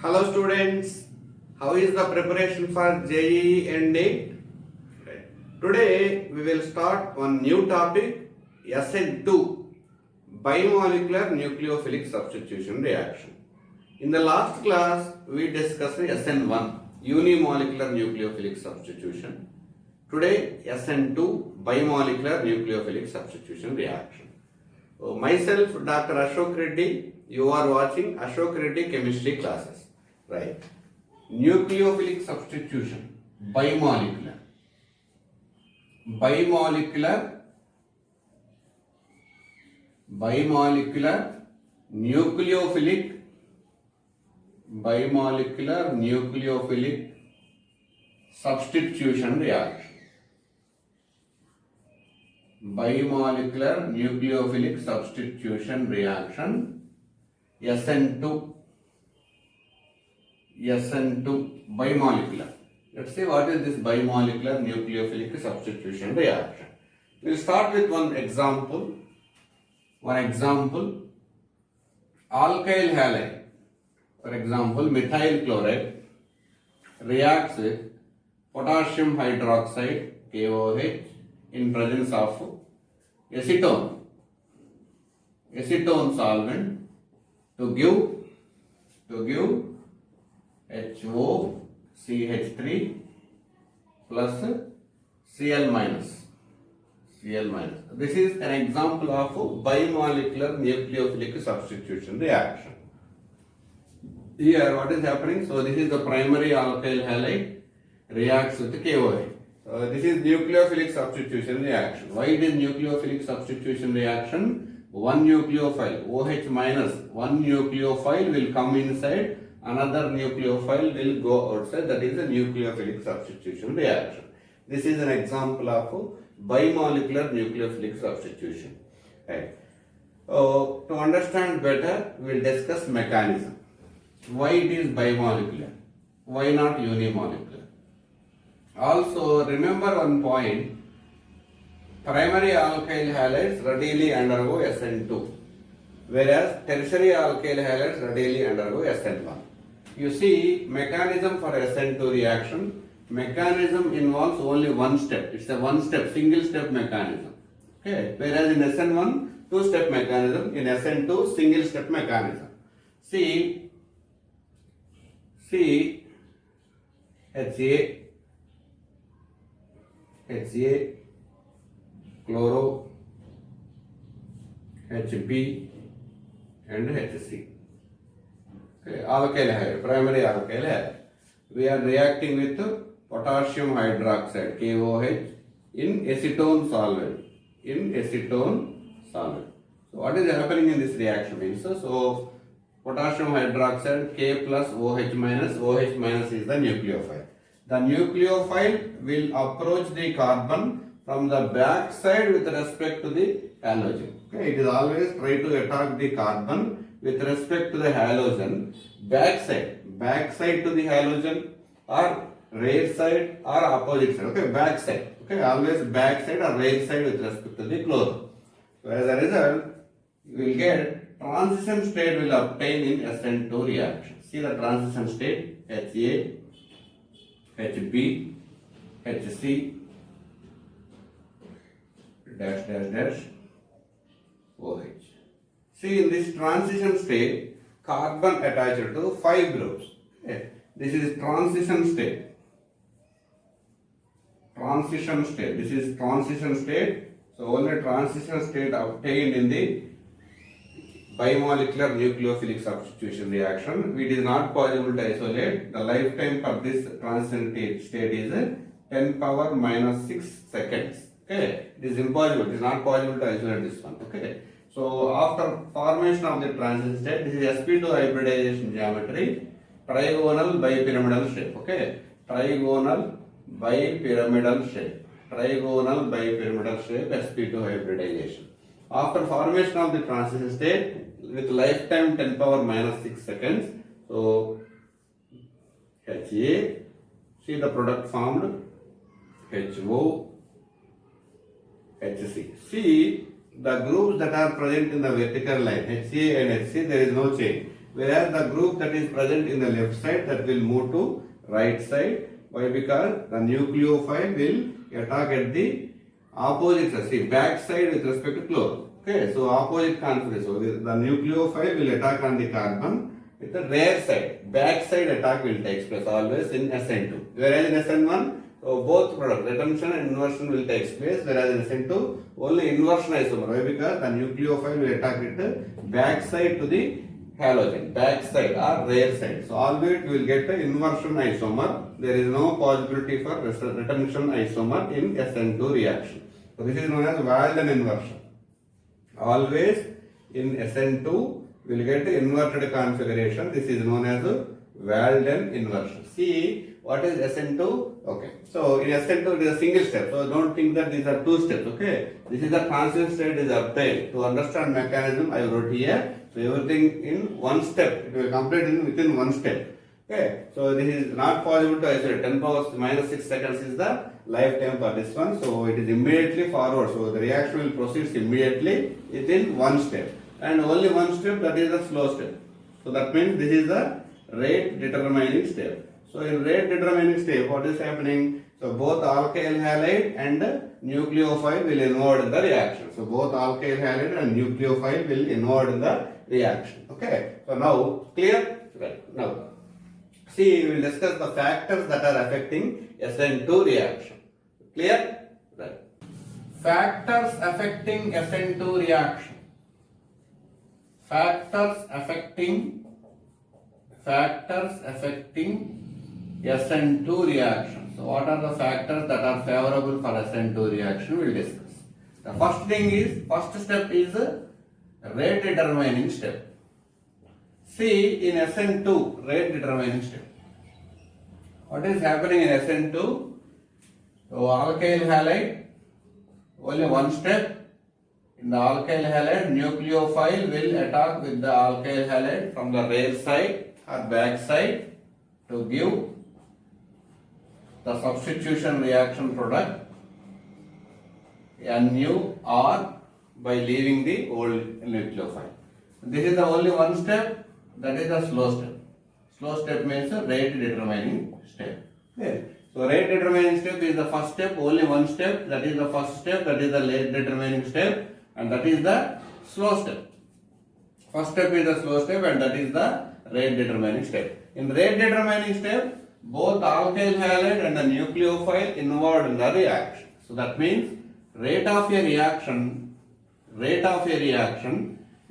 Hello students, how is the preparation for JEE and NEET? Today we will start one new topic SN2 bimolecular nucleophilic substitution reaction. In the last class we discussed SN1 unimolecular nucleophilic substitution. Today SN2 bimolecular nucleophilic substitution reaction. Myself Dr. Ashok Reddy, you are watching Ashok Reddy chemistry classes. Right. Nucleophilic substitution, bimolecular. Bimolecular nucleophilic substitution reaction. Bimolecular nucleophilic substitution reaction, SN2 bimolecular. Let's see what is this bimolecular nucleophilic substitution reaction. We'll start with one example. Alkyl halide, for example, methyl chloride reacts with potassium hydroxide KOH in presence of acetone solvent to give HOCH3 plus Cl minus. This is an example of bimolecular nucleophilic substitution reaction. Here what is happening? So this is the primary alkyl halide reacts with KOH. This is nucleophilic substitution reaction. Why it is nucleophilic substitution reaction? One nucleophile OH minus, one nucleophile will come inside, another nucleophile will go outside. That is a nucleophilic substitution reaction. This is an example of bimolecular nucleophilic substitution. Right. To understand better, we will discuss mechanism. Why it is bimolecular? Why not unimolecular? Also, remember one point. Primary alkyl halides readily undergo SN2, whereas tertiary alkyl halides readily undergo SN1. You see, mechanism for SN2 reaction, mechanism involves only one step. It's a one-step, single-step mechanism. Okay. Whereas in SN1, two-step mechanism. In SN2, single-step mechanism. See, HA, chloro, HB and HC. Okay, alkyl halide, primary alkyl halide. We are reacting with potassium hydroxide KOH in acetone solvent. So what is happening in this reaction means, so potassium hydroxide K plus OH minus is the nucleophile. The nucleophile will approach the carbon from the back side with respect to the halogen. Okay, it is always try to attack the carbon with respect to the halogen, back side to the halogen, or rear side or opposite side. Okay, back side. Okay, always back side or rear side with respect to the chloro. So as a result, you will get transition state will obtain in SN2 reaction. See the transition state, HA, HB, HC, dash, OH. See, in this transition state, carbon attached to 5 groups. Okay. This is transition state. This is transition state. So only transition state obtained in the bimolecular nucleophilic substitution reaction. It is not possible to isolate. The lifetime for this transition state is 10 power minus 6 seconds. Okay, it is impossible. It is not possible to isolate this one. Okay, so after formation of the transition state, this is sp2 hybridization geometry, trigonal bipyramidal shape. Okay, trigonal bipyramidal shape, sp2 hybridization. After formation of the transition state with lifetime 10 power minus 6 seconds, so HA, see the product formed, HO, HC. See the groups that are present in the vertical line, HA and HC, there is no change. whereas the group that is present in the left side that will move to right side. Why? Because the nucleophile will attack at the opposite side, see back side with respect to chlorine. Okay, so opposite configuration. So the nucleophile will attack on the carbon with the rear side. Back side attack will take place always in SN2. Whereas in SN1, so both product retention and inversion will take place. Whereas in SN2, only inversion isomer. Why? Because the nucleophile will attack with the back side to the halogen, back side or rear side. So always you will get the inversion isomer. There is no possibility for retention isomer in SN2 reaction. So this is known as Walden inversion. Always in SN2 we will get inverted configuration. This is known as Walden inversion. See what is SN2? Okay. So in SN2 it is a single step. So don't think that these are two steps. Okay. This is the transition state is obtained. To understand mechanism I wrote here. So everything in one step. It will complete within one step. Okay. So this is not possible to isolate. 10 power minus 6 seconds is the lifetime for this one. So it is immediately forward. So the reaction will proceed immediately within one step. And only one step, that is the slow step. So that means this is the rate determining step. So in rate determining step, what is happening? So both alkyl halide and nucleophile will involve in the reaction. So both alkyl halide and nucleophile will involve in the reaction. Okay. So now clear? Right. Now see, we will discuss the factors that are affecting SN2 reaction. Clear? Right. Factors affecting SN2 reaction. Factors affecting SN2 reaction. So what are the factors that are favorable for SN2 reaction? We will discuss. The first step is rate determining step. See in SN2 rate determining step. What is happening in SN2? So alkyl halide, only one step. In the alkyl halide, nucleophile will attack with the alkyl halide from the rear side or back side to give the substitution reaction product Nu or by leaving the old nucleophile. This is the only one step, that is the slow step. Slow step means a rate determining step. Okay. So rate determining step is the first step, only one step, that is the first step, that is the rate determining step, and that is the slow step. First step is the slow step and that is the rate determining step. In rate determining step, both alkyl halide and the nucleophile involved in the reaction. So that means rate of a reaction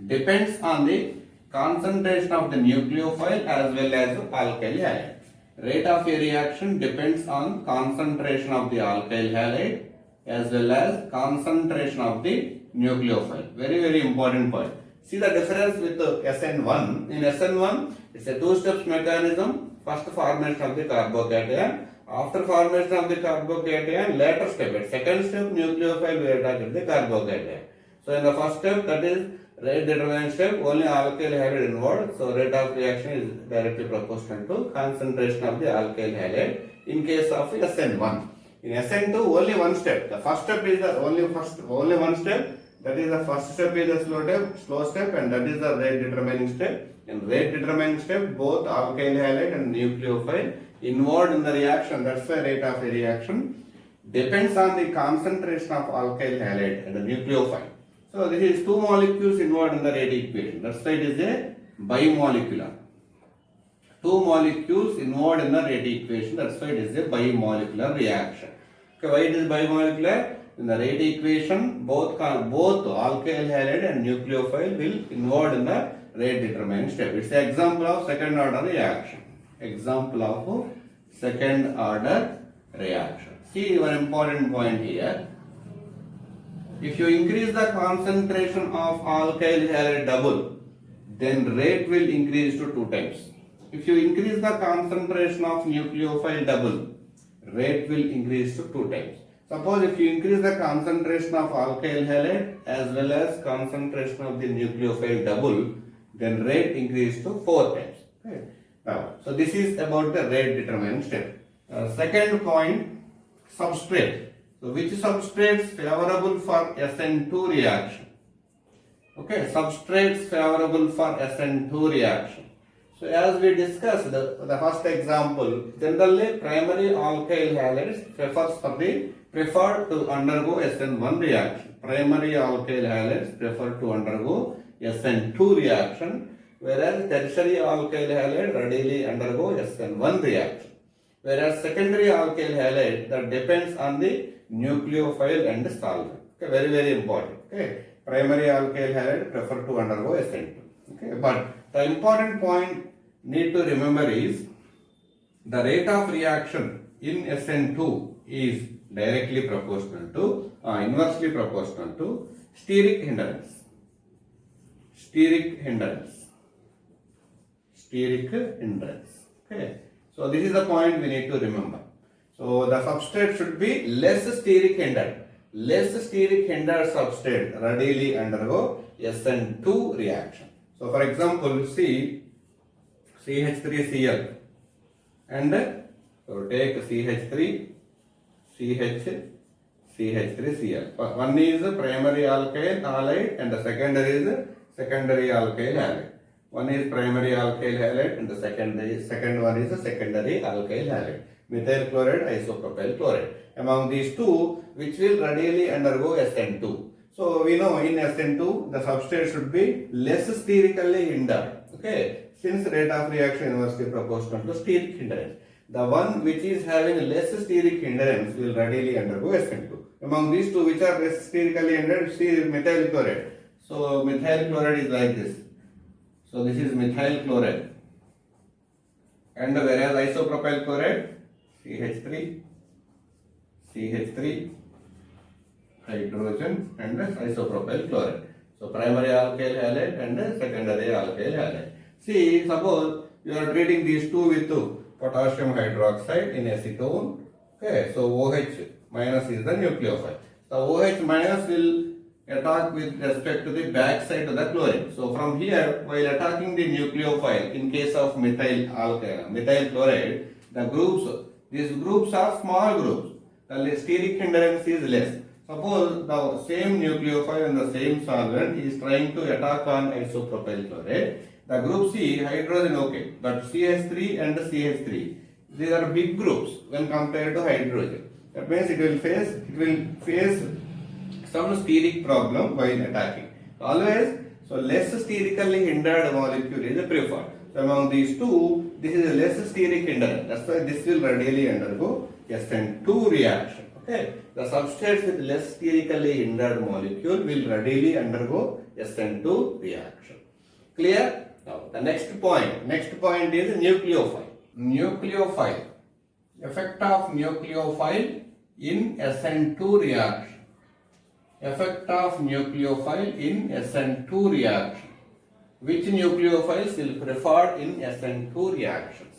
depends on the concentration of the nucleophile as well as alkyl halide. Rate of a reaction depends on concentration of the alkyl halide as well as concentration of the nucleophile. Very, very important point. See the difference with the SN1. In SN1, it's a two-step mechanism. First formation of the carbocation. After formation of the carbocation, later step, at second step, nucleophile will attack at the carbocation. So in the first step, that is rate determining step, only alkyl halide involved. So rate of reaction is directly proportional to concentration of the alkyl halide in case of SN1. In SN2, only one step. The first step is the only one step. That is the first step is the slow step, and that is the rate determining step. In rate determining step, both alkyl halide and nucleophile involved in the reaction. That's the rate of a reaction. Depends on the concentration of alkyl halide and the nucleophile. So this is two molecules involved in the rate equation. That's why it is a bimolecular. Two molecules involved in the rate equation. That's why it is a bimolecular reaction. Okay, why it is bimolecular? In the rate equation, both alkyl halide and nucleophile will involved in the rate determining step. It's an example of second order reaction. Example of second order reaction. See one important point here. If you increase the concentration of alkyl halide double, then rate will increase to 2 times. If you increase the concentration of nucleophile double, rate will increase to 2 times. Suppose if you increase the concentration of alkyl halide as well as concentration of the nucleophile double, then rate increase to 4 times. Okay. Now, so this is about the rate determining step. Second point, substrate. So which substrates favorable for SN2 reaction? Okay, substrates favorable for SN2 reaction. So as we discussed the first example, generally primary alkyl halides prefer to undergo SN1 reaction. Primary alkyl halides prefer to undergo SN2 reaction, whereas tertiary alkyl halide readily undergo SN1 reaction. Whereas secondary alkyl halide that depends on the nucleophile and solvent. Okay, very very important. Okay, primary alkyl halide prefer to undergo SN2. Okay, but the important point need to remember is the rate of reaction in SN2 is directly proportional to inversely proportional to steric hindrance. Steric hindrance. Steric hindrance. Okay. So this is the point we need to remember. So the substrate should be less steric hindered. Less steric hindered substrate readily undergo SN2 reaction. So for example, see CH3Cl and so take CH3, CH3Cl. One is primary alkyl halide and the secondary is secondary alkyl halide. One is primary alkyl halide and the second one is a secondary alkyl halide. Methyl chloride, isopropyl chloride. Among these two, which will readily undergo SN2. So we know in SN2 the substrate should be less sterically hindered. Okay, since rate of reaction inversely proportional to steric hindrance. The one which is having less steric hindrance will readily undergo SN2. Among these two, which are less sterically hindered, see methyl chloride. So methyl chloride is like this. So this is methyl chloride. And whereas isopropyl chloride, CH3, hydrogen and isopropyl chloride. So primary alkyl halide and secondary alkyl halide. See, suppose you are treating these two with potassium hydroxide in acetone. Okay, so OH minus is the nucleophile. The OH minus will attack with respect to the back side of the chlorine. So from here, while attacking the nucleophile, in case of methyl chloride, these groups are small groups. The steric hindrance is less. Suppose the same nucleophile and the same solvent is trying to attack on isopropyl chloride. The group C, hydrogen okay, but CH3 and CH3, these are big groups when compared to hydrogen. That means it will face some steric problem while attacking. Always, so less sterically hindered molecule is preferred. So among these two, this is a less steric hindrance. That's why this will readily undergo SN2 reaction. Okay, the substrates with less sterically hindered molecule will readily undergo SN2 reaction. Clear? Now the next point is nucleophile. Nucleophile. Effect of nucleophile in SN2 reaction. Effect of nucleophile in SN2 reaction. Which nucleophiles will prefer in SN2 reactions?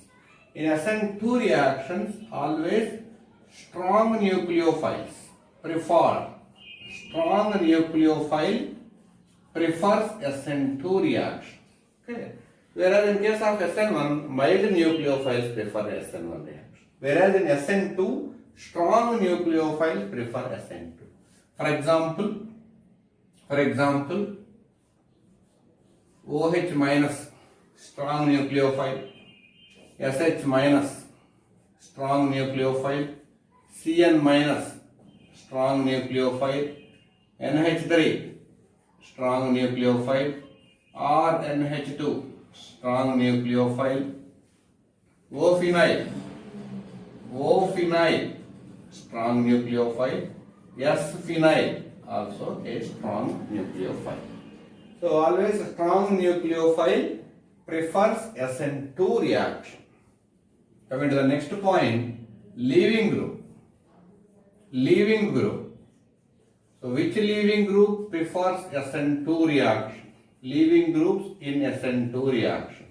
In SN2 reactions, always strong nucleophiles prefer. Strong nucleophile prefers SN2 reaction. Okay. Whereas in case of SN1, mild nucleophiles prefer SN1 reaction. Whereas in SN2, strong nucleophiles prefer SN2. For example, OH minus strong nucleophile, SH minus strong nucleophile, CN minus strong nucleophile, NH3 strong nucleophile, RNH2 strong nucleophile, O-phenyl strong nucleophile, S-phenyl also a strong nucleophile. So always a strong nucleophile prefers SN2 reaction. Coming to the next point, leaving group. Leaving group. So which leaving group prefers SN2 reaction? Leaving groups in SN2 reaction.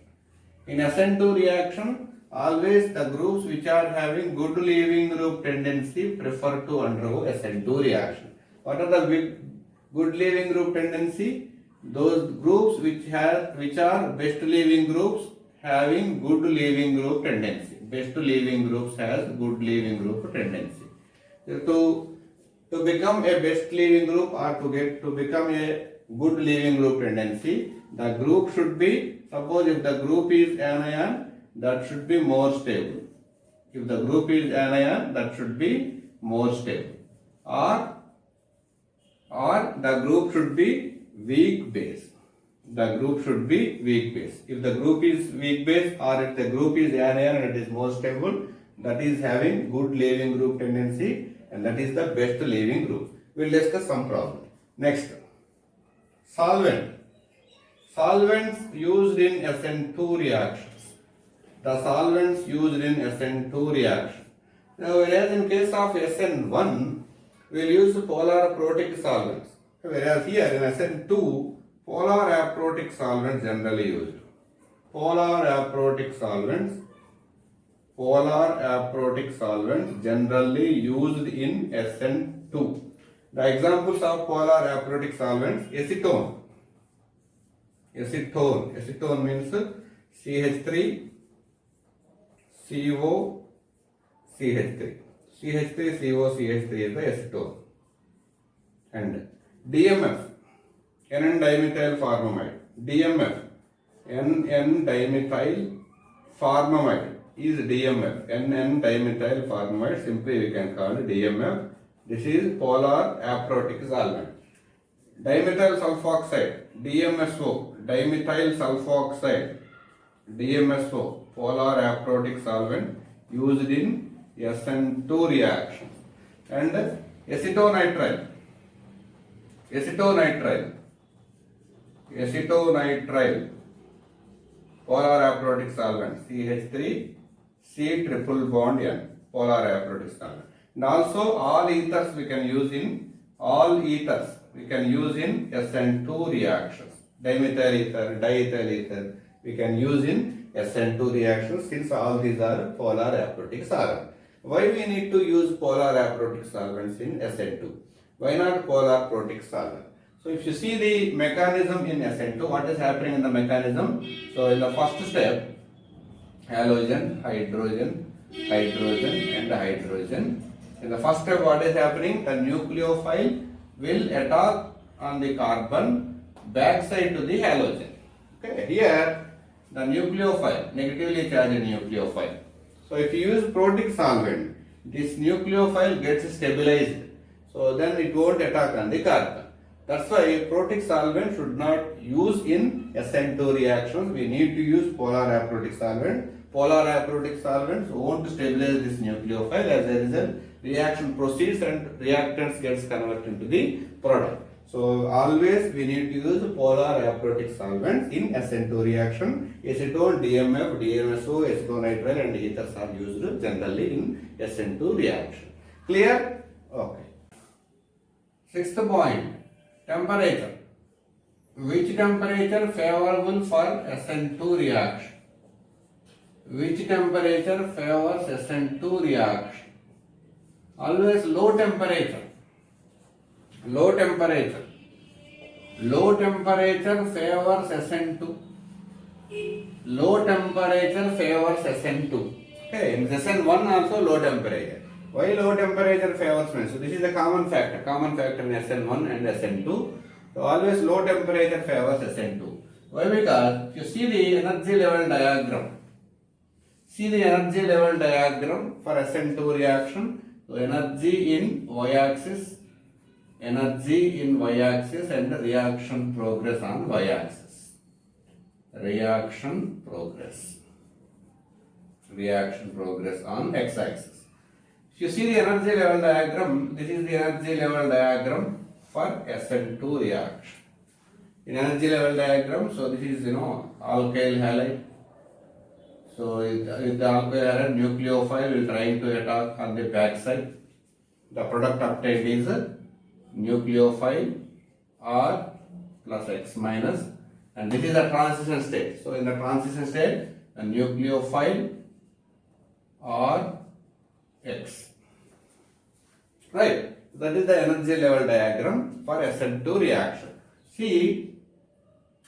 In SN2 reaction, always the groups which are having good leaving group tendency prefer to undergo SN2 reaction. What are the good leaving group tendency? Those groups which are best leaving groups having good leaving group tendency. Best leaving groups has good leaving group tendency. So to become a best leaving group or to become a good leaving group tendency, the group should be suppose if the group is anion, that should be more stable. If the group is anion, that should be more stable. Or the group should be weak base. The group should be weak base. If the group is weak base or if the group is anion and it is more stable, that is having good leaving group tendency and that is the best leaving group. We will discuss some problem. Next, solvent. Solvents used in SN2 reactions. The solvents used in SN2 reaction. Now, whereas in case of SN1, we will use polar aprotic solvents. Whereas here in SN2, polar aprotic solvents generally used. Polar aprotic solvents generally used in SN2. The examples of polar aprotic solvents: acetone. Acetone means CH3, CO, CH3. CH3, CO, CH3 is the acetone. And DMF, N-dimethyl formamide. DMF, N-dimethyl formamide is DMF. N-dimethyl formamide, simply we can call it DMF. This is polar aprotic solvent. Dimethyl sulfoxide, DMSO, dimethyl sulfoxide, DMSO, polar aprotic solvent used in SN2 reactions. And acetonitrile, polar aprotic solvent, CH3, C triple bond N, polar aprotic solvent. And also all ethers we can use in SN2 reactions. Dimethyl ether, diethyl ether, we can use in SN2 reactions since all these are polar aprotic solvents. Why we need to use polar aprotic solvents in SN2? Why not polar aprotic solvent? So if you see the mechanism in SN2, what is happening in the mechanism? So in the first step, halogen, hydrogen, and hydrogen. In the first step, what is happening? The nucleophile will attack on the carbon backside to the halogen. Okay, here the nucleophile, negatively charged nucleophile. So if you use protic solvent, this nucleophile gets stabilized. So then it won't attack on the carbon. That's why protic solvent should not use in SN2 reactions. We need to use polar aprotic solvent. Polar aprotic solvents won't stabilize this nucleophile. As a result, reaction proceeds and reactants gets converted into the product. So always we need to use polar aprotic solvents in SN2 reaction. Acetone, DMF, DMSO, acetonitrile and ethers are used generally in SN2 reaction. Clear? Okay. Sixth point, temperature. Which temperature favorable for SN2 reaction? Which temperature favors SN2 reaction? Always low temperature. Low temperature favors SN2. Low temperature favors SN2. Okay, in SN1 also low temperature. Why low temperature favors SN2? So this is a common factor in SN1 and SN2. So always low temperature favors SN2. Why? Because if you see the energy level diagram, for SN2 reaction. So energy in y-axis and reaction progress on y-axis. Reaction progress on x-axis. If you see the energy level diagram, this is the energy level diagram for SN2 reaction. In energy level diagram, so this is alkyl halide. So with the alkyl halide, nucleophile will trying to attack on the back side. The product obtained is nucleophile R plus X minus, and this is the transition state. So in the transition state, the nucleophile R X. Right? That is the energy level diagram for SN2 reaction. See,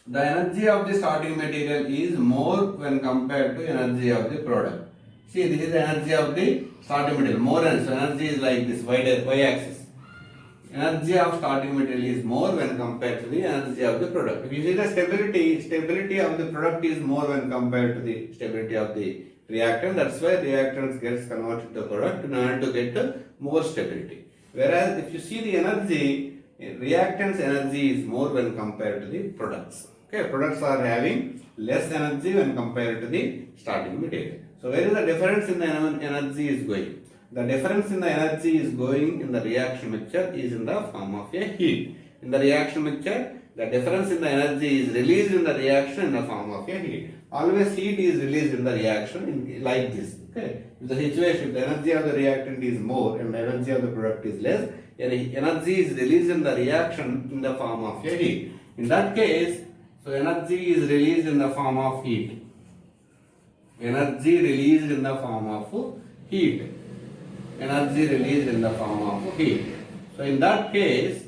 the energy of the starting material is more when compared to energy of the product. See, this is the energy of the starting material. More energy. So energy is like this y-axis. Energy of starting material is more when compared to the energy of the product. If you see the stability of the product is more when compared to the stability of the reactant. That's why reactants gets converted to product in order to get more stability. Whereas if you see the energy, reactants energy is more when compared to the products. Okay, products are having less energy when compared to the starting material. So where is the difference in the energy is going? The difference in the energy is going in the reaction mixture is in the form of a heat. In the reaction mixture, the difference in the energy is released in the reaction in the form of a heat. Always heat is released in the reaction like this. Okay. If the situation, if the energy of the reactant is more and the energy of the product is less, energy is released in the reaction in the form of a heat. In that case, so energy is released in the form of heat. Energy released in the form of heat. Energy released in the form of heat. So in that case,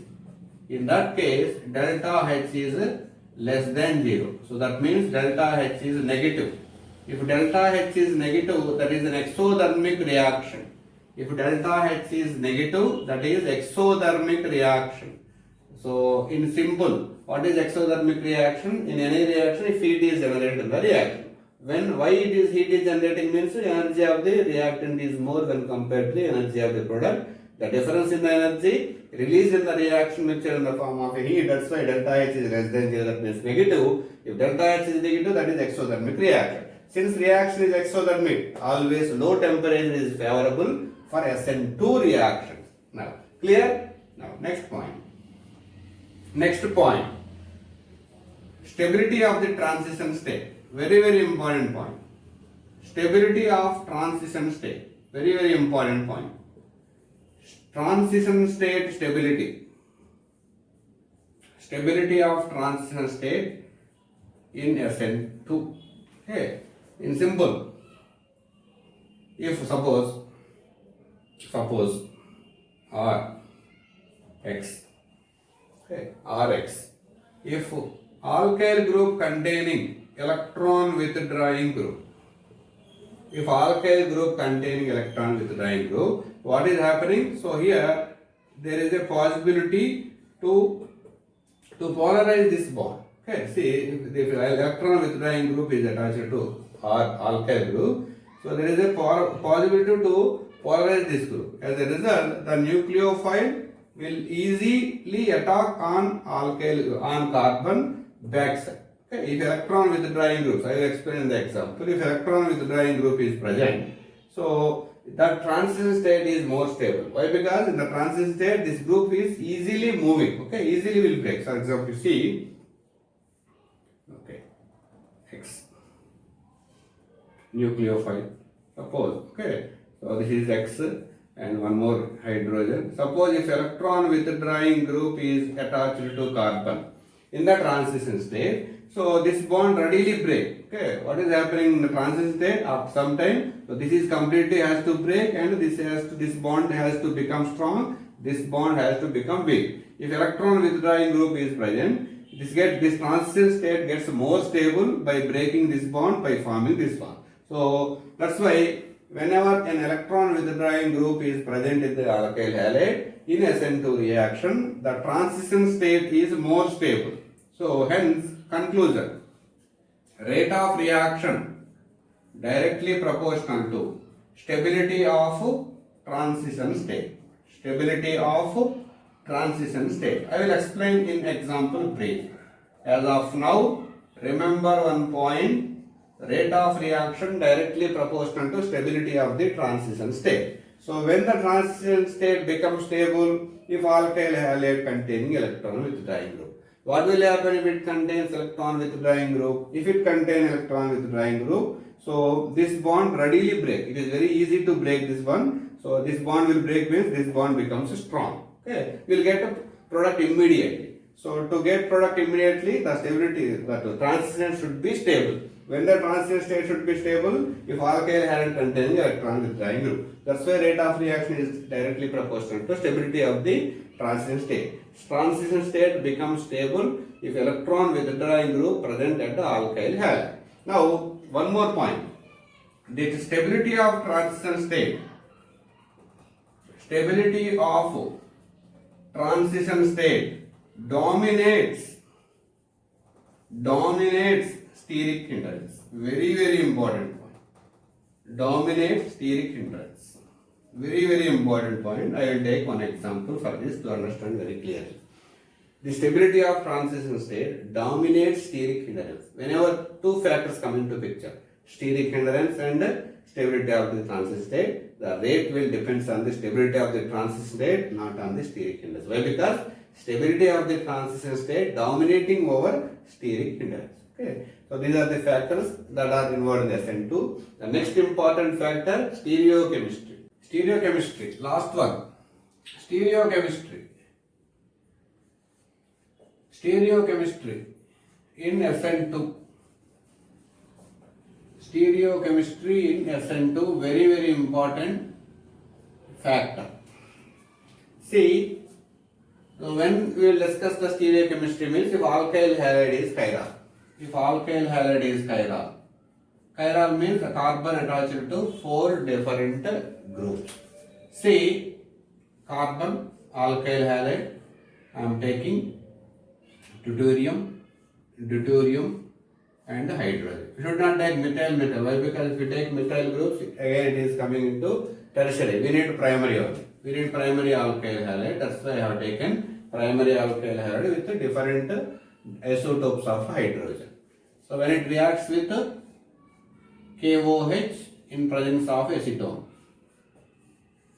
delta H is less than 0. So that means delta H is negative. If delta H is negative, that is an exothermic reaction. If delta H is negative, that is exothermic reaction. So in simple, what is exothermic reaction? In any reaction, if heat is generated in the reaction. Why heat is generating means the energy of the reactant is more when compared to the energy of the product. The difference in the energy released in the reaction mixture in the form of a heat. That's why delta H is less than 0. That means negative. If delta H is negative, that is exothermic reaction. Since reaction is exothermic, always low temperature is favorable for SN2 reactions. Now, clear? Now, next point. Stability of the transition state. Very important point. Stability of transition state. Very important point. Transition state stability. Stability of transition state in SN2. Okay. In simple, if suppose Rx, okay, Rx, if alkyl group containing electron withdrawing group, if alkyl group containing electron withdrawing group, what is happening? So here there is a possibility to polarize this bond. Okay, see, if the electron withdrawing group is attached to alkyl group, so there is a possibility to polarize this group. As a result, the nucleophile will easily attack on carbon backside. Okay, if electron withdrawing groups, I will explain the example. If electron withdrawing group is present, so that transition state is more stable. Why? Because in the transition state, this group is easily moving. Okay, easily will break. For example, you see, okay, X nucleophile. Suppose, okay, so this is X and one more hydrogen. Suppose if electron withdrawing group is attached to carbon in the transition state, so this bond readily break. Okay, what is happening in the transition state? After some time, so this is completely has to break, and this bond has to become strong. This bond has to become weak. If electron withdrawing group is present, this transition state gets more stable by breaking this bond, by forming this bond. So that's why whenever an electron withdrawing group is present in the alkyl halide in SN2 reaction, the transition state is more stable. So hence conclusion, rate of reaction directly proportional to stability of transition state. Stability of transition state. I will explain in example brief. As of now, remember one point, rate of reaction directly proportional to stability of the transition state. So when the transition state becomes stable, if alkyl halide containing electron withdrawing group. What will happen if it contains electron withdrawing group? If it contains electron withdrawing group, so this bond readily break. It is very easy to break this one. So this bond will break means this bond becomes strong. Okay, we will get a product immediately. So to get product immediately, the stability, the transition should be stable. When the transition state should be stable, if alkyl halide containing electron withdrawing group. That's why rate of reaction is directly proportional to stability of the transition state. Transition state becomes stable if electron withdrawing group present at the alkyl halide. Now, one more point. The stability of transition state. Stability of transition state dominates steric hindrance. Very, very important point. Dominates steric hindrance. Very, very important point. I will take one example for this to understand very clearly. The stability of transition state dominates steric hindrance. Whenever two factors come into picture, steric hindrance and stability of the transition state, the rate will depend on the stability of the transition state, not on the steric hindrance. Why? Because stability of the transition state dominating over steric hindrance. Okay. So these are the factors that are involved in SN2. The next important factor, stereochemistry. Stereochemistry, last one. Stereochemistry in SN2. Stereochemistry in SN2, very, very important factor. See, so when we will discuss the stereochemistry means if alkyl halide is chiral. If alkyl halide is chiral. Chiral means a carbon attached to 4 different groups. See, carbon, alkyl halide, I am taking deuterium and hydrogen. You should not take methyl. Why? Because if you take methyl groups, again it is coming into tertiary. We need primary only. We need primary alkyl halide. That's why I have taken primary alkyl halide with different isotopes of hydrogen. So when it reacts with KOH in presence of acetone.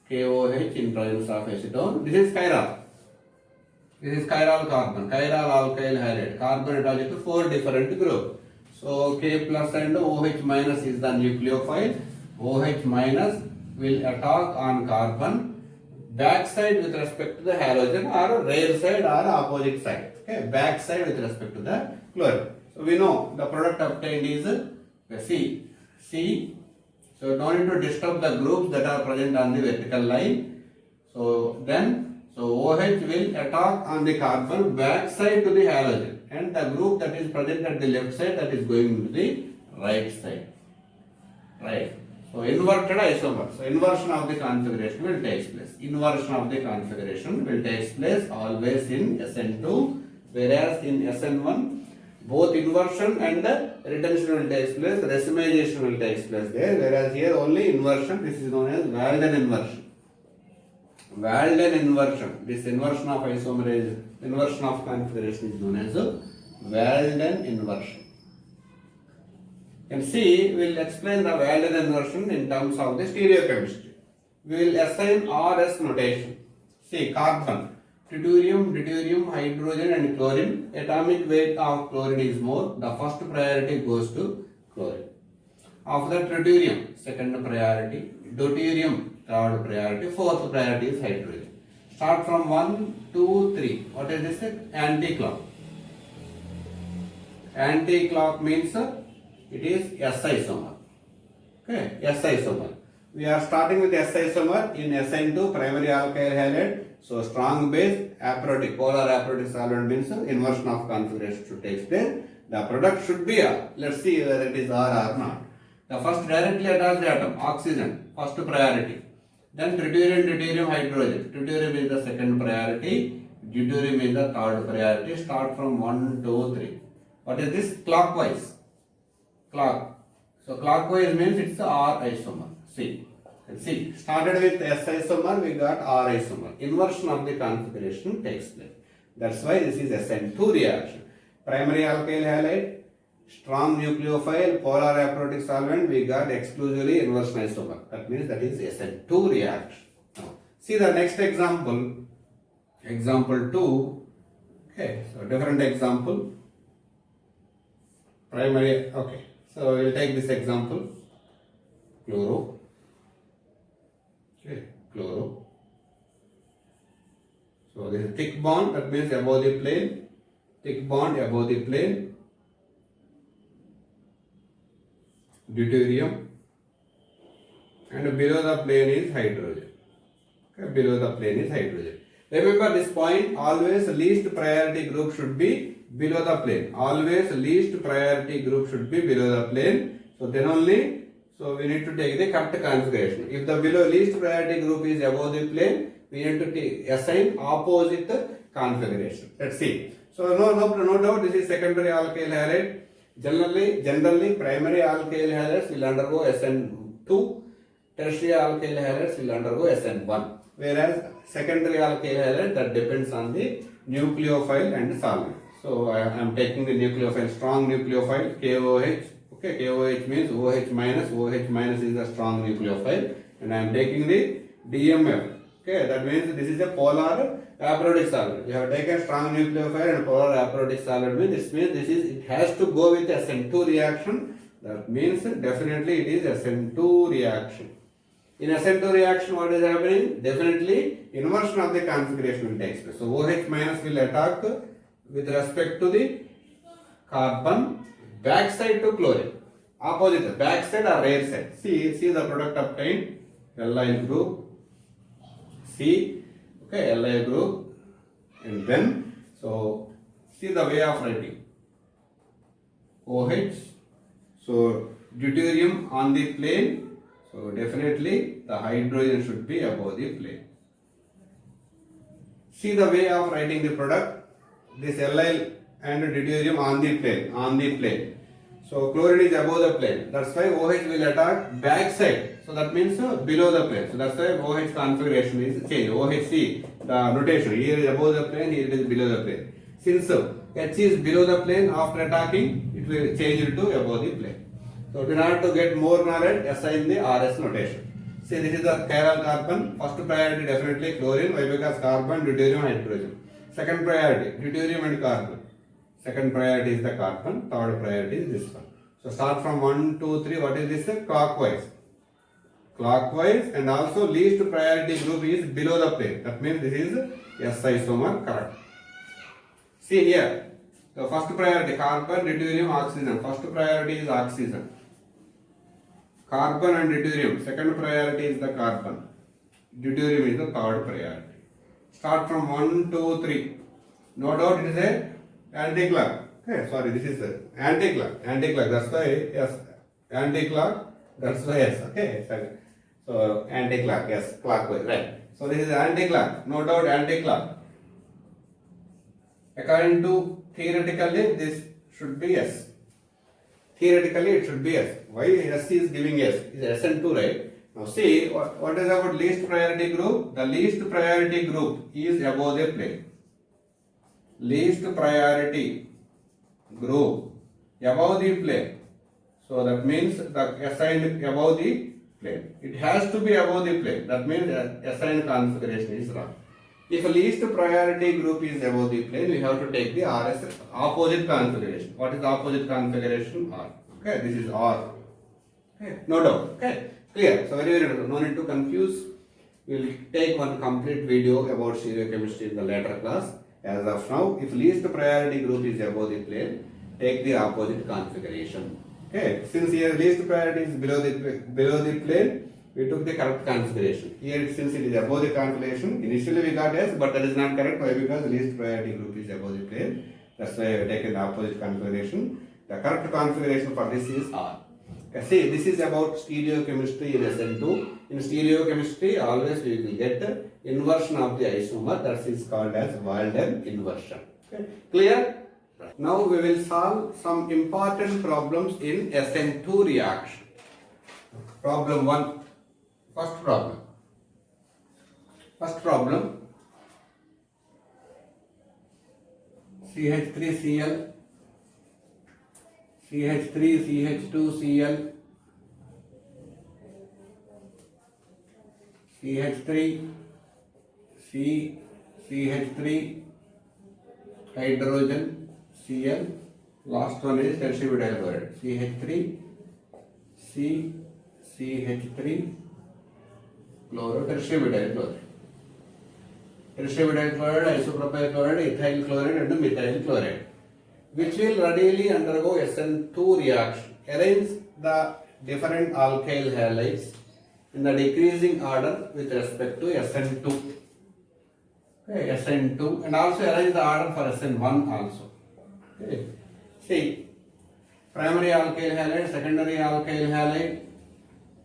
KOH in presence of acetone. This is chiral. This is chiral carbon, chiral alkyl halide. Carbon attached to 4 different groups. So K plus and OH minus is the nucleophile. OH minus will attack on carbon backside with respect to the halogen or rear side or opposite side. Okay, backside with respect to the chlorine. So we know the product obtained is C. So no need to disturb the groups that are present on the vertical line. So OH will attack on the carbon backside to the halogen, and the group that is present at the left side, that is going to the right side. Right. So inverted isomer. So inversion of the configuration will take place. Inversion of the configuration will take place always in SN2, whereas in SN1 both inversion and retention will take place, racemization will take place there, whereas here only inversion. This is known as Walden inversion. Walden inversion. This inversion of isomerase, inversion of configuration is known as Walden inversion. You can see, we will explain the Walden inversion in terms of the stereochemistry. We will assign RS notation. See, carbon, deuterium, hydrogen and chlorine. Atomic weight of chlorine is more. The first priority goes to chlorine. After that, deuterium, second priority. Deuterium, third priority. Fourth priority is hydrogen. Start from 1, 2, 3. What is this? Anti-clock. Anti-clock means it is S isomer. Okay, S isomer. We are starting with S isomer in SN2, primary alkyl halide. So strong base, aprotic, polar aprotic solvent means inversion of configuration should take place. The product should be R. Let's see whether it is R or not. The first directly attached atom, oxygen, first priority. Then deuterium, hydrogen. Deuterium is the second priority. Deuterium is the third priority. Start from 1, 2, 3. What is this? Clockwise. Clock. So clockwise means it's R isomer. See. Started with S isomer, we got R isomer. Inversion of the configuration takes place. That's why this is SN2 reaction. Primary alkyl halide, strong nucleophile, polar aprotic solvent, we got exclusively inversion isomer. That means that is SN2 reaction. Now, see the next example. Example 2. Okay, so different example. Primary, okay. So we'll take this example. Chloro. Okay, chloro. So this is thick bond, that means above the plane. Thick bond above the plane. Deuterium. And below the plane is hydrogen. Okay, below the plane is hydrogen. Remember this point, always least priority group should be below the plane. Always least priority group should be below the plane. So then only, so we need to take the correct configuration. If the below least priority group is above the plane, we need to assign opposite configuration. Let's see. So no doubt this is secondary alkyl halide. Generally primary alkyl halides will undergo SN2, tertiary alkyl halides will undergo SN1. Whereas secondary alkyl halide, that depends on the nucleophile and solvent. So I am taking the nucleophile, strong nucleophile KOH. Okay, KOH means OH minus. OH minus is a strong nucleophile, and I am taking the DMF. Okay, that means this is a polar aperiodic solvent. We have taken strong nucleophile and polar aperiodic solvent. This means it has to go with SN2 reaction. That means definitely it is SN2 reaction. In SN2 reaction, what is happening? Definitely inversion of the configuration will take place. So OH minus will attack with respect to the carbon backside to chlorine. Opposite, backside or rear side. See the product obtained. Allyl group. C. Okay, allyl group. And then, so see the way of writing. OH. So deuterium on the plane. So definitely the hydrogen should be above the plane. See the way of writing the product. This allyl and deuterium on the plane. So chlorine is above the plane. That's why OH will attack backside. So that means below the plane. So that's why OH configuration is changed. OHC, the notation here is above the plane, here it is below the plane. Since H is below the plane, after attacking, it will change it to above the plane. So in order to get more knowledge, assign the RS notation. See, this is the chiral carbon. First priority definitely chlorine. Why? Because carbon, deuterium, hydrogen. Second priority, deuterium and carbon. Second priority is the carbon. Third priority is this one. So start from 1, 2, 3. What is this? Clockwise. Clockwise, and also least priority group is below the plane. That means this is S isomer, correct. See here. The first priority, carbon, deuterium, oxygen. First priority is oxygen. Carbon and deuterium. Second priority is the carbon. Deuterium is the third priority. Start from 1, 2, 3. No doubt it is a anti-clock. Okay, sorry, this is the anti-clock. Anti-clock, that's why yes. Anti-clock, that's why yes. Okay, sorry. So anti-clock, yes, clockwise, right. So this is anti-clock. No doubt anti-clock. According to theoretically, this should be yes. Theoretically, it should be yes. Why S is giving yes? It's SN2, right? Now see, what is about least priority group? The least priority group is above the plane. Least priority group above the plane. So that means the assigned above the plane. It has to be above the plane. That means assigned configuration is wrong. If least priority group is above the plane, we have to take the RS opposite configuration. What is the opposite configuration? R. Okay, this is R. Okay, no doubt. Okay, clear. So very no need to confuse. We will take one complete video about stereochemistry in the later class. As of now, if least priority group is above the plane, take the opposite configuration. Okay, since here least priority is below the plane, we took the correct configuration. Here, since it is above the configuration, initially we got S, but that is not correct. Why? Because least priority group is above the plane. That's why I have taken the opposite configuration. The correct configuration for this is R. Okay, see, this is about stereochemistry in SN2. In stereochemistry, always we will get inversion of the isomer. That is called as Walden inversion. Okay, clear? Now we will solve some important problems in SN2 reaction. Problem 1. First problem. CH3Cl, CH3CH2Cl, CH3, CH3, hydrogen, Cl. Last one is tertiary butyl chloride. CH3, CH3, chloro, tertiary butyl chloride. Tertiary butyl chloride, isopropyl chloride, ethyl chloride and methyl chloride, which will readily undergo SN2 reaction. Arrange the different alkyl halides in the decreasing order with respect to SN2. Okay, SN2, and also arrange the order for SN1 also. Okay. See, primary alkyl halide, secondary alkyl halide.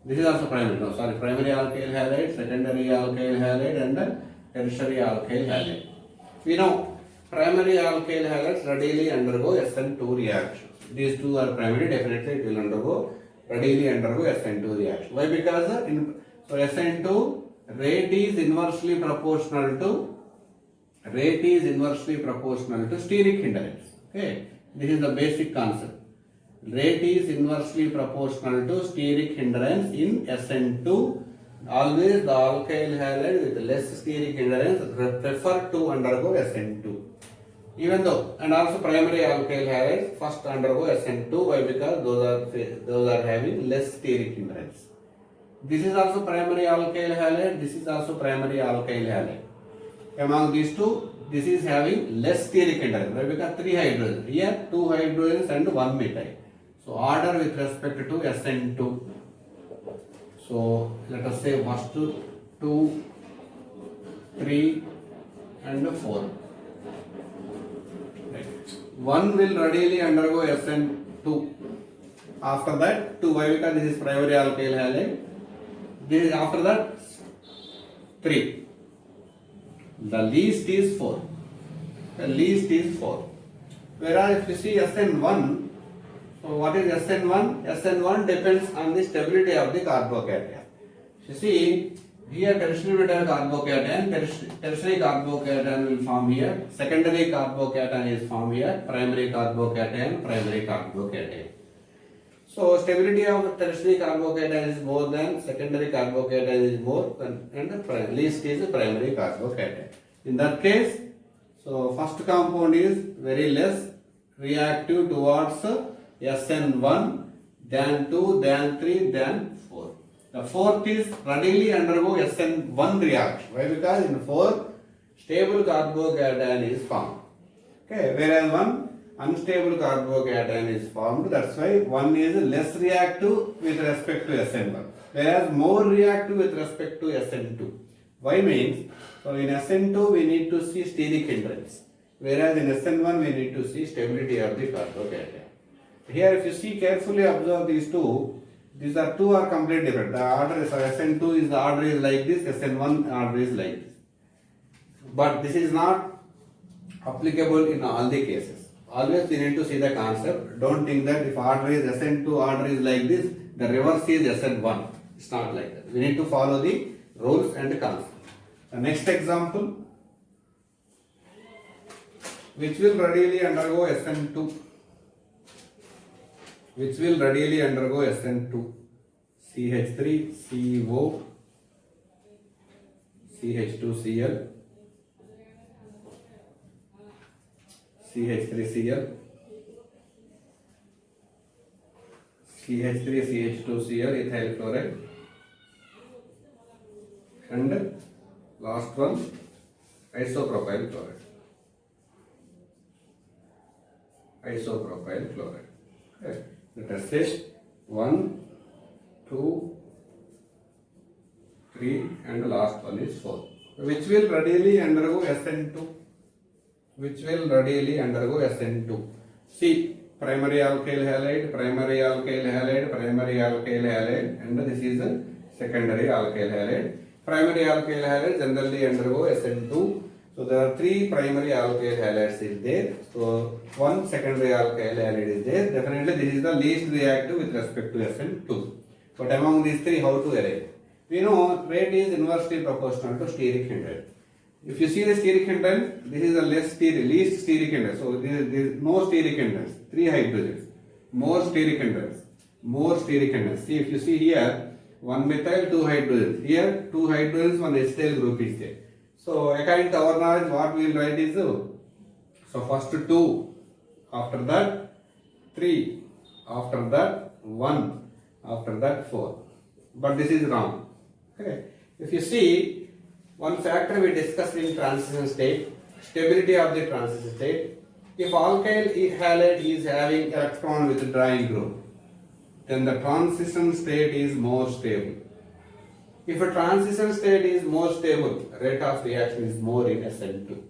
This is also primary. No, sorry, primary alkyl halide, secondary alkyl halide, and tertiary alkyl halide. We know primary alkyl halides readily undergo SN2 reactions. These two are primary, definitely it will readily undergo SN2 reaction. Why? Because so SN2 rate is inversely proportional to steric hindrance. Okay, this is the basic concept. Rate is inversely proportional to steric hindrance in SN2. Always the alkyl halide with less steric hindrance prefer to undergo SN2. Even though, and also primary alkyl halides first undergo SN2. Why? Because those are having less steric hindrance. This is also primary alkyl halide. This is also primary alkyl halide. Among these two, this is having less steric hindrance. Why? Because 3 hydrogens. Here 2 hydrogens and 1 methyl. So order with respect to SN2. So let us say first 2, 3 and 4. One will readily undergo SN2. After that 2. Why? Because this is primary alkyl halide. This is after that 3. The least is 4. The least is 4. Whereas if you see SN1, so what is SN1? SN1 depends on the stability of the carbocation. You see, here tertiary metal carbocation, tertiary carbocation will form here, secondary carbocation is formed here, primary carbocation. So stability of tertiary carbocation is more than secondary carbocation is more than, and the least is primary carbocation. In that case, so first compound is very less reactive towards SN1, then 2, then 3, then 4. The fourth is readily undergo SN1 reaction. Why? Because in 4 stable carbocation is formed. Okay, whereas 1 unstable carbocation is formed. That's why 1 is less reactive with respect to SN1, whereas more reactive with respect to SN2. Why means, so in SN2 we need to see steric hindrance, whereas in SN1 we need to see stability of the carbocation. Here if you see carefully observe these two, these are completely different. The order is SN2 is the order is like this, SN1 order is like this. But this is not applicable in all the cases. Always we need to see the concept. Don't think that if order is SN2, order is like this, the reverse is SN1. It's not like that. We need to follow the rules and concept. The next example, which will readily undergo SN2. Which will readily undergo SN2. CH3, CO, CH2Cl, CH3Cl, CH3CH2Cl, ethyl chloride, and last one isopropyl chloride. Okay. Let us say 1, 2, 3 and the last one is 4. Which will readily undergo SN2. See, primary alkyl halide, and this is a secondary alkyl halide. Primary alkyl halide generally undergo SN2. So there are 3 primary alkyl halides is there. So 1 secondary alkyl halide is there. Definitely this is the least reactive with respect to SN2. But among these 3, how to arrange? We know rate is inversely proportional to steric hindrance. If you see the steric hindrance, this is the least steric hindrance. So there is no steric hindrance. 3 hydrogens. More steric hindrance. See, if you see here, 1 methyl, 2 hydrogens. Here 2 hydrogens, 1 acetyl group is there. So according to our knowledge, what we will write is, so first 2, after that 3, after that 1, after that 4. But this is wrong. Okay. If you see, one factor we discussed in transition state, stability of the transition state. If alkyl halide is having electron withdrawing group, then the transition state is more stable. If a transition state is more stable, rate of reaction is more in SN2.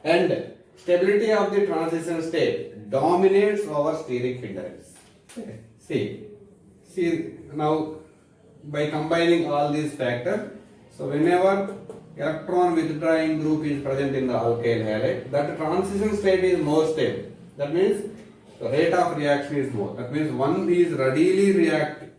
And stability of the transition state dominates over steric hindrance. Okay. See now by combining all these factors, so whenever electron withdrawing group is present in the alkyl halide, that transition state is more stable. That means the rate of reaction is more. That means one is readily reactive.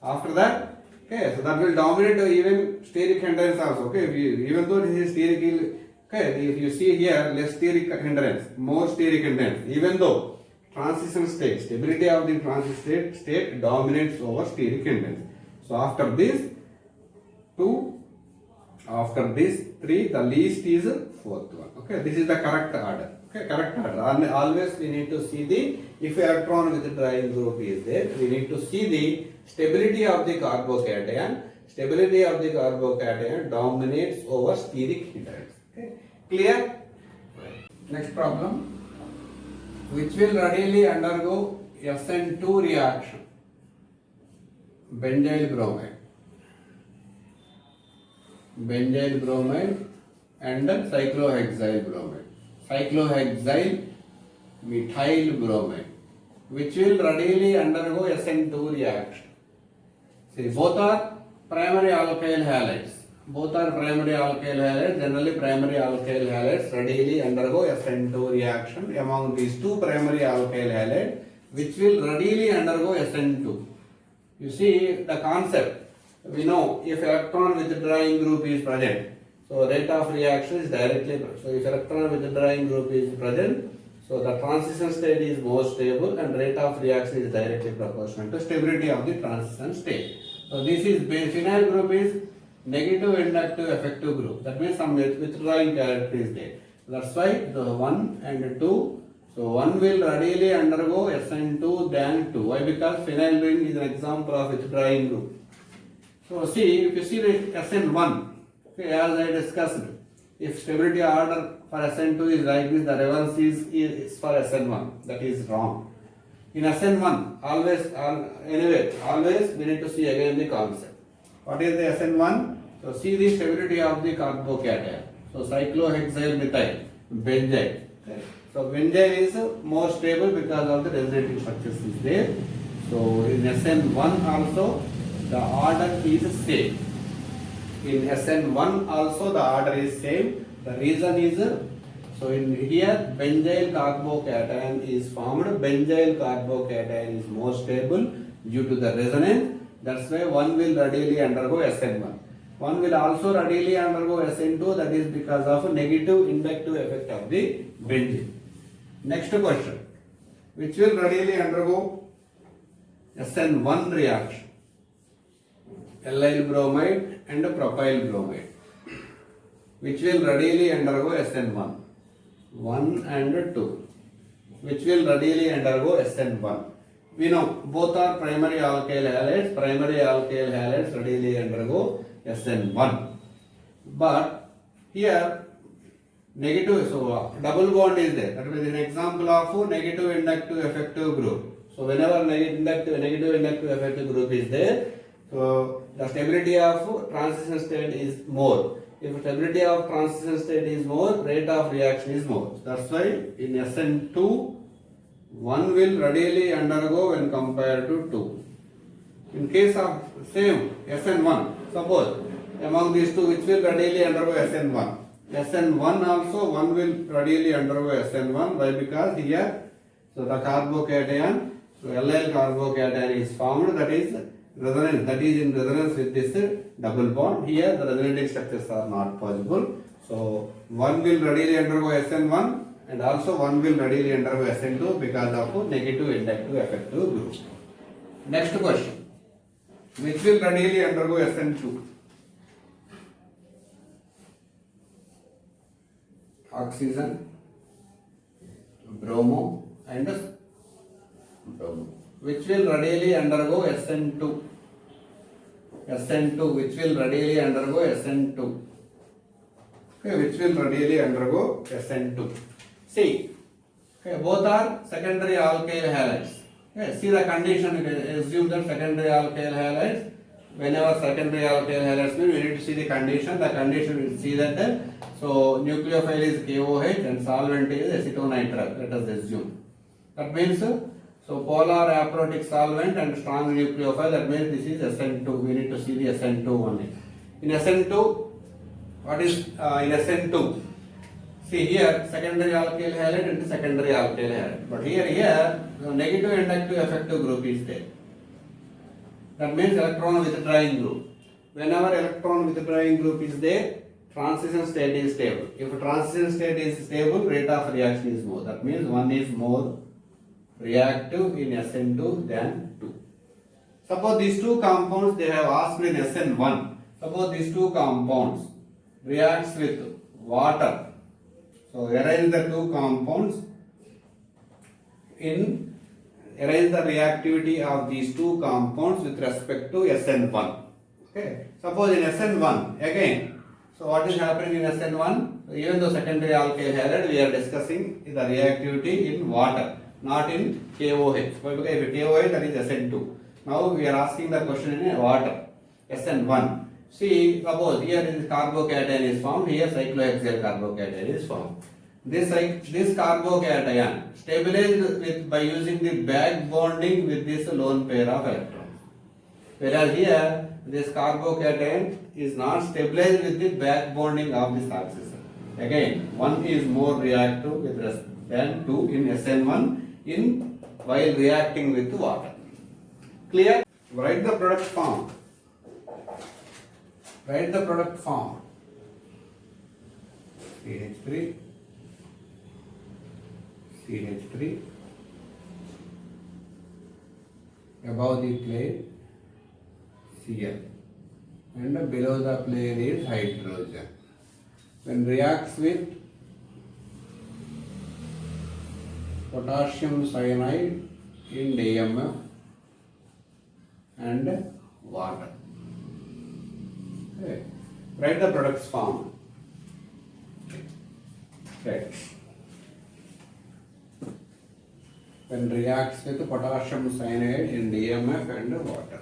After that, okay, so that will dominate even steric hindrance also. Okay, even though this is steric, okay, if you see here less steric hindrance, more steric hindrance, even though transition state, stability of the transition state dominates over steric hindrance. So after this 2, after this 3, the least is fourth one. Okay, this is the correct order. Okay, correct order. Always we need to see the, if electron withdrawing group is there, we need to see the stability of the carbocation. Stability of the carbocation dominates over steric hindrance. Okay, clear? Next problem. Which will readily undergo SN2 reaction? Benzyl bromide and cyclohexyl bromide. Cyclohexyl methyl bromide, which will readily undergo SN2 reaction. See, both are primary alkyl halides. Generally primary alkyl halides readily undergo SN2 reaction. Among these two primary alkyl halides, which will readily undergo SN2. You see the concept. We know if electron withdrawing group is present, so rate of reaction is directly present. So if electron withdrawing group is present, so the transition state is more stable and rate of reaction is directly proportional to stability of the transition state. So this is phenyl group is negative inductive effective group. That means some withdrawing character is there. That's why the 1 and 2. So 1 will readily undergo SN2 than 2. Why? Because phenyl ring is an example of withdrawing group. So see, if you see the SN1, okay, as I discussed, if stability order for SN2 is like this, the reverse is for SN1. That is wrong. In SN1, always we need to see again the concept. What is the SN1? So see the stability of the carbocation. So cyclohexyl methyl, benzyl. Okay. So benzyl is more stable because of the resonating structures is there. So in SN1 also the order is same. In SN1 also the order is same. The reason is, so in here benzyl carbocation is formed. Benzyl carbocation is more stable due to the resonance. That's why one will readily undergo SN1. One will also readily undergo SN2. That is because of negative inductive effect of the benzene. Next question. Which will readily undergo SN1 reaction? Allyl bromide and propyl bromide, which will readily undergo SN1. 1 and 2, which will readily undergo SN1. We know both are primary alkyl halides. Primary alkyl halides readily undergo SN1. But here negative, so double bond is there. That is an example of negative inductive effective group. So whenever negative inductive effective group is there, so the stability of transition state is more. If stability of transition state is more, rate of reaction is more. That's why in SN2, 1 will readily undergo when compared to 2. In case of same SN1, suppose among these two, which will readily undergo SN1. SN1 also 1 will readily undergo SN1. Why? Because here, so the carbocation, so allyl carbocation is formed, that is resonance, that is in resonance with this double bond. Here the resonating structures are not possible. So 1 will readily undergo SN1 and also 1 will readily undergo SN2 because of negative inductive effective group. Next question. Which will readily undergo SN2? Oxygen, bromo and bromo. Which will readily undergo SN2? SN2, which will readily undergo SN2. Okay, which will readily undergo SN2. See, okay, both are secondary alkyl halides. Okay, see the condition, assume that secondary alkyl halides. Whenever secondary alkyl halides mean, we need to see the condition. The condition will see that so nucleophile is KOH and solvent is acetonitrile. Let us assume. That means so polar aprotic solvent and strong nucleophile. That means this is SN2. We need to see the SN2 only. In SN2, What is in SN2? See here, secondary alkyl halide and secondary alkyl halide. But here, negative inductive effective group is there. That means electron withdrawing group. Whenever electron withdrawing group is there, transition state is stable. If transition state is stable, rate of reaction is more. That means one is more reactive in SN2 than 2. Suppose these two compounds they have asked in SN1. Suppose these two compounds reacts with water. So arrange the two compounds arrange the reactivity of these two compounds with respect to SN1. Okay. Suppose in SN1 again. So what is happening in SN1? Even though secondary alkyl halide, we are discussing the reactivity in water, not in KOH. Because if KOH, that is SN2. Now we are asking the question in water, SN1. See, suppose here is carbocation is formed, here cyclohexyl carbocation is formed. This carbocation stabilized by using the back bonding with this lone pair of electrons. Whereas here, this carbocation is not stabilized with the back bonding of this oxygen. Again, one is more reactive with respect than 2 in SN1 while reacting with water. Clear? Write the product form. Write the product form. CH3, CH3, above the plane Cl, and below the plane is hydrogen. When reacts with potassium cyanide in DMF and water. Okay. Write the products form. Right. When reacts with potassium cyanide in DMF and water.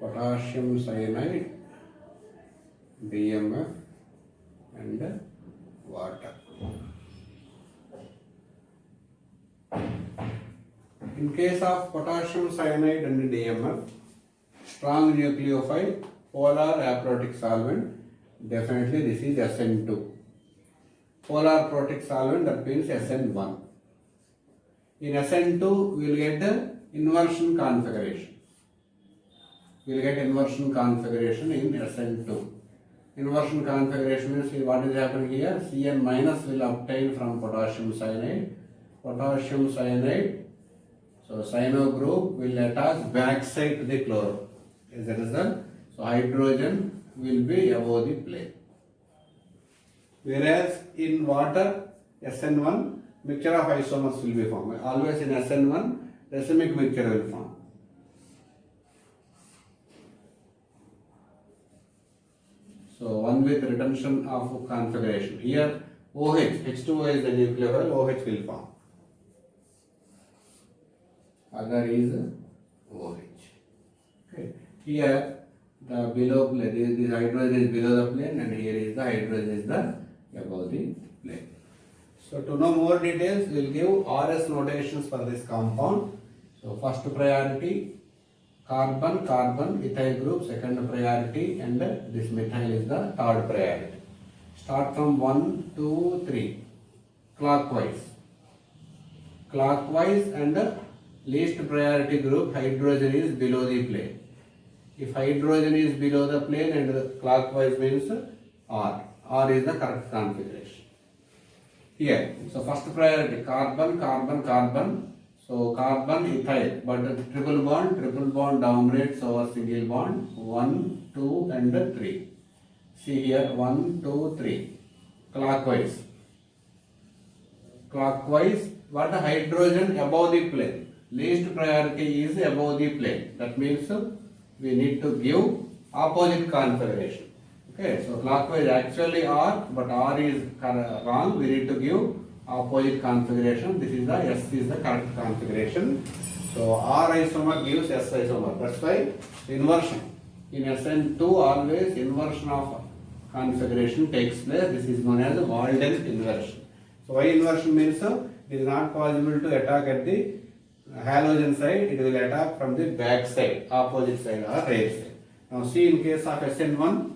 Potassium cyanide, DMF and water. In case of potassium cyanide and DMF, strong nucleophile, polar aprotic solvent, definitely this is SN2. Polar aprotic solvent, that means SN1. In SN2, we will get the inversion configuration. We will get inversion configuration in SN2. Inversion configuration means what is happening here? Cn minus will obtain from potassium cyanide. Potassium cyanide, so cyano group will attach backside to the chloro. As a result, so hydrogen will be above the plane. Whereas in water, SN1, mixture of isomers will be formed. Always in SN1, racemic mixture will form. So one with retention of configuration. Here OH, H2O is the nucleophile, OH will form. Other is OH. Okay. Here the below plane, this hydrogen is below the plane, and here is the hydrogen is the above the plane. So to know more details, we will give RS notations for this compound. So first priority carbon, carbon, ethyl group, second priority, and this methyl is the third priority. Start from 1, 2, 3, clockwise. Clockwise, and least priority group, hydrogen is below the plane. If hydrogen is below the plane and clockwise means R. R is the correct configuration. Here, so first priority carbon, carbon, carbon. So carbon, ethyl, but triple bond dominates over single bond. 1, 2, and 3. See here, 1, 2, 3. Clockwise. Clockwise, what hydrogen above the plane? Least priority is above the plane. That means we need to give opposite configuration. Okay, so clockwise actually R, but R is wrong. We need to give opposite configuration. This is the S is the correct configuration. So R isomer gives S isomer. That's why inversion. In SN2 always inversion of configuration takes place. This is known as Walden inversion. So why inversion means it is not possible to attack at the halogen side. It will attack from the back side, opposite side or right side. Now see in case of SN1,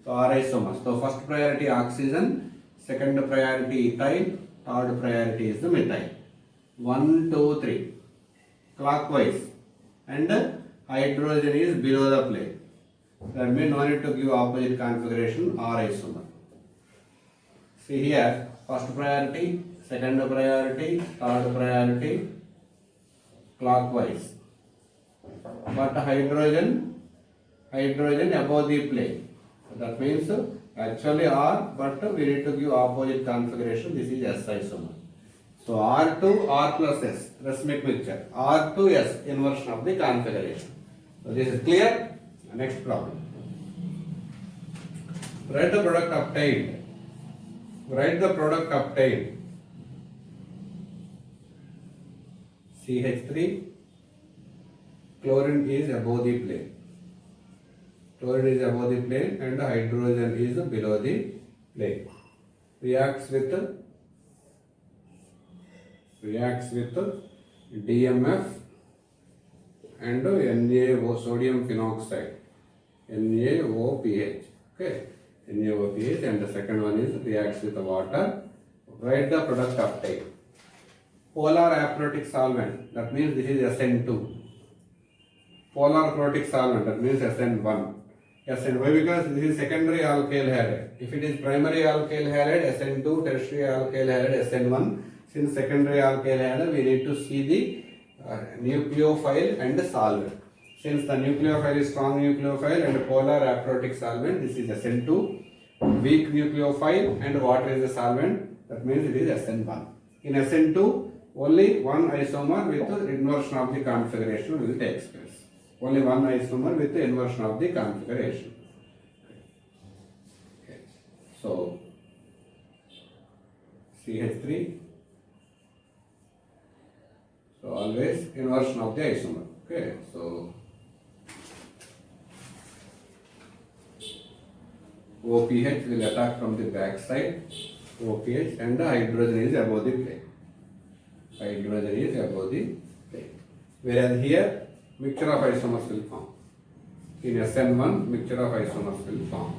so R isomers. So first priority oxygen, second priority ethyl, third priority is the methyl. 1, 2, 3 clockwise, and hydrogen is below the plane. That means no need to give opposite configuration R isomer. See here, first priority, second priority, third priority, clockwise. But hydrogen above the plane. That means actually R, but we need to give opposite configuration. This is S isomer. So R2, R plus S, racemic mixture. R2, S, inversion of the configuration. So this is clear. Next problem. Write the product obtained. Write the product obtained. CH3, chlorine is above the plane. Chlorine is above the plane and hydrogen is below the plane. Reacts with DMF and NaO, sodium phenoxide, NaOPH. Okay, NaOPH, and the second one is reacts with the water. Write the product obtained. Polar aprotic solvent, that means this is SN2. Polar aprotic solvent, that means SN1. SN, because this is secondary alkyl halide. If it is primary alkyl halide, SN2, tertiary alkyl halide, SN1. Since secondary alkyl halide, we need to see the nucleophile and the solvent. Since the nucleophile is strong nucleophile and polar aprotic solvent, this is SN2. Weak nucleophile and water is the solvent, that means it is SN1. In SN2, only one isomer with the inversion of the configuration will take place. Only one isomer with the inversion of the configuration. Okay. So CH3. So always inversion of the isomer. Okay. So OPH will attack from the back side. OPH, and the hydrogen is above the plane. Hydrogen is above the plane. Whereas here, mixture of isomers will form. In SN1, mixture of isomers will form.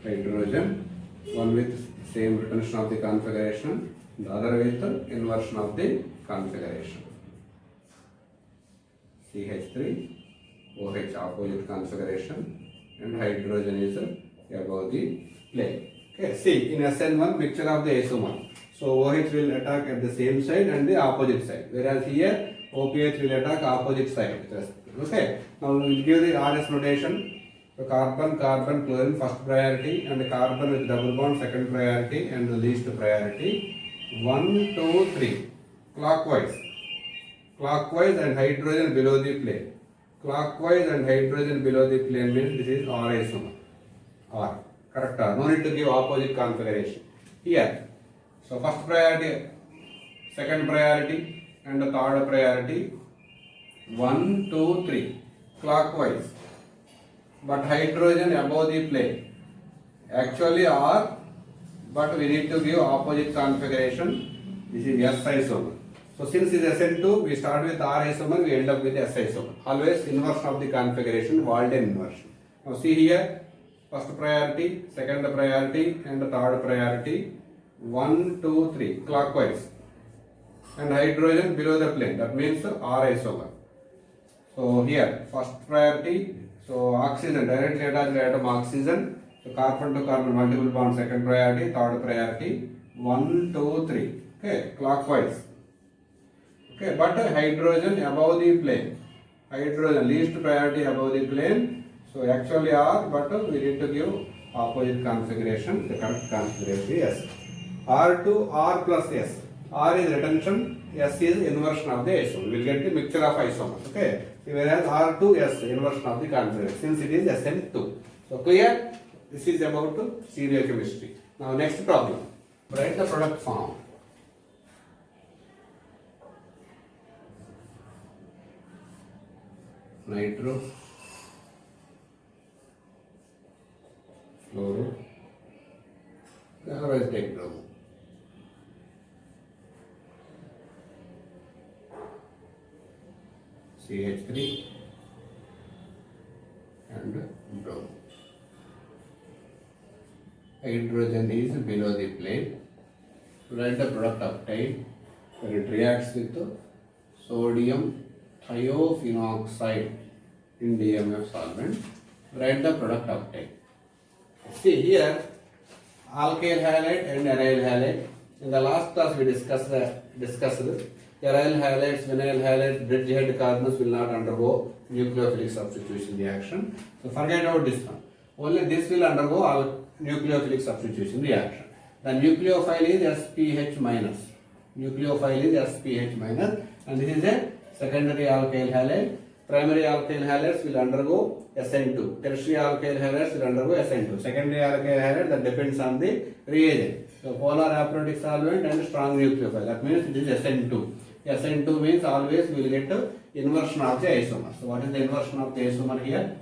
Hydrogen, one with same retention of the configuration, the other with inversion of the configuration. CH3, OH opposite configuration, and hydrogen is above the plane. Okay, see, in SN1, mixture of the isomer. So OH will attack at the same side and the opposite side, whereas here OPH will attack opposite side. Okay, now we will give the RS notation. So carbon, carbon, chlorine first priority, and carbon with double bond second priority, and the least priority. 1, 2, 3 clockwise. Clockwise, and hydrogen below the plane. Clockwise and hydrogen below the plane means this is R isomer. R. Correct. No need to give opposite configuration. Here. So first priority, second priority, and the third priority. 1, 2, 3 clockwise. But hydrogen above the plane. Actually R, but we need to give opposite configuration. This is S isomer. So since it is SN2, we start with R isomer, we end up with S isomer. Always inversion of the configuration, Walden inversion. Now see here, first priority, second priority, and the third priority. 1, 2, 3 clockwise. And hydrogen below the plane, that means R isomer. So here, first priority, so oxygen, directly attached atom oxygen. So carbon to carbon multiple bond, second priority, third priority. 1, 2, 3. Okay, clockwise. Okay, but hydrogen above the plane. Hydrogen least priority above the plane. So actually R, but we need to give opposite configuration. The correct configuration is S. R to R plus S. R is retention, S is inversion of the isomer. We will get the mixture of isomers. Okay. Whereas R to S, inversion of the configuration, since it is SN2. So clear? This is about stereochemistry. Now next problem. Write the product form. Nitro, fluoro, otherwise take bromo. CH3 and bromine. Hydrogen is below the plane. Write the product obtained when it reacts with sodium thiophenoxide in DMF solvent. Write the product obtained. See here, alkyl halide and aryl halide. In the last class we discussed aryl halides, vinyl halides, bridgehead carbons will not undergo nucleophilic substitution reaction. So forget about this one. Only this will undergo nucleophilic substitution reaction. The nucleophile is SPH minus. Nucleophile is SPH minus, and this is a secondary alkyl halide. Primary alkyl halides will undergo SN2. Tertiary alkyl halides will undergo SN2. Secondary alkyl halide, that depends on the reagent. So polar aprotic solvent and strong nucleophile. That means it is SN2. SN2 means always we will get inversion of the isomer. So what is the inversion of the isomer here?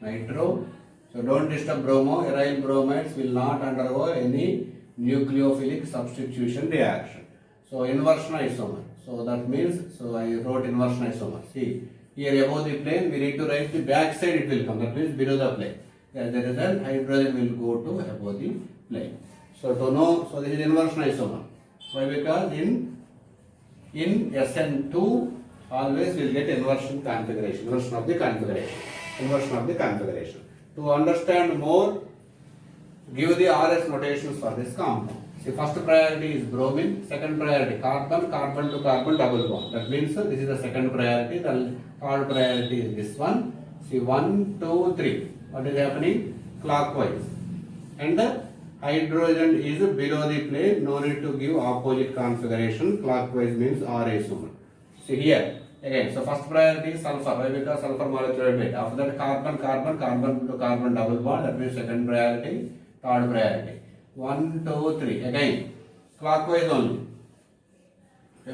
Nitro. So don't disturb bromo. Aryl bromides will not undergo any nucleophilic substitution reaction. So inversion isomer. So that means, so I wrote inversion isomer. See, here above the plane we need to write the back side, it will come. That means below the plane. As a result, hydrogen will go to above the plane. So to know, so this is inversion isomer. Why? Because in SN2 always we will get inversion configuration. Inversion of the configuration. Inversion of the configuration. To understand more, give the RS notations for this compound. See, first priority is bromine, second priority carbon, carbon to carbon double bond. That means this is the second priority, the third priority is this one. See, 1, 2, 3. What is happening? Clockwise. And the hydrogen is below the plane, no need to give opposite configuration. Clockwise means R isomer. See here. Again, so first priority is sulfur. Why? Because sulfur molecular weight. After that carbon, carbon, carbon to carbon double bond. That means second priority, third priority. 1, 2, 3. Again, clockwise only.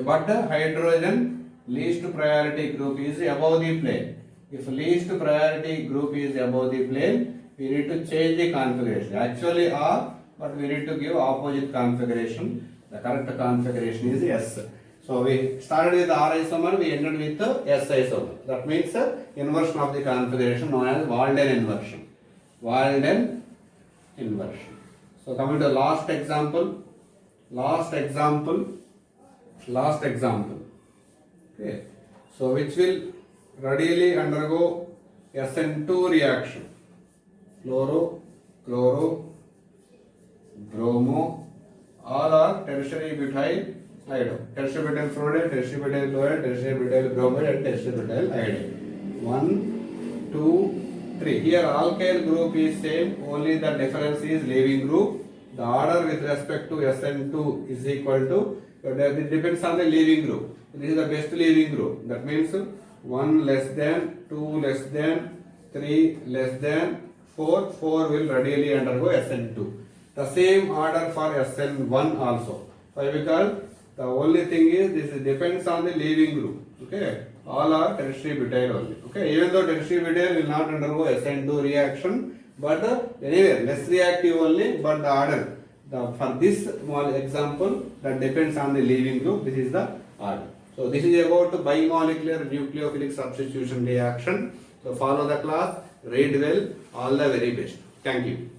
But the hydrogen least priority group is above the plane. If least priority group is above the plane, we need to change the configuration. Actually R, but we need to give opposite configuration. The correct configuration is S. So we started with R isomer, we ended with S isomer. That means inversion of the configuration known as Walden inversion. Walden inversion. So coming to last example. Okay. So which will readily undergo SN2 reaction. Fluoro, chloro, bromo, all are tertiary butyl iodide. Tertiary butyl fluoride, tertiary butyl chloride, tertiary butyl bromide and tertiary butyl iodide. 1, 2, 3. Here alkyl group is same, only the difference is leaving group. The order with respect to SN2 is equal to, it depends on the leaving group. This is the best leaving group. That means 1 less than, 2 less than, 3 less than, 4 will readily undergo SN2. The same order for SN1 also. Why? Because the only thing is this depends on the leaving group. Okay, all are tertiary butyl only. Okay, even though tertiary butyl will not undergo SN2 reaction, but anyway less reactive only. But the order, for this small example, that depends on the leaving group. This is the order. So this is about bimolecular nucleophilic substitution reaction. So follow the class, read well, all the very best. Thank you.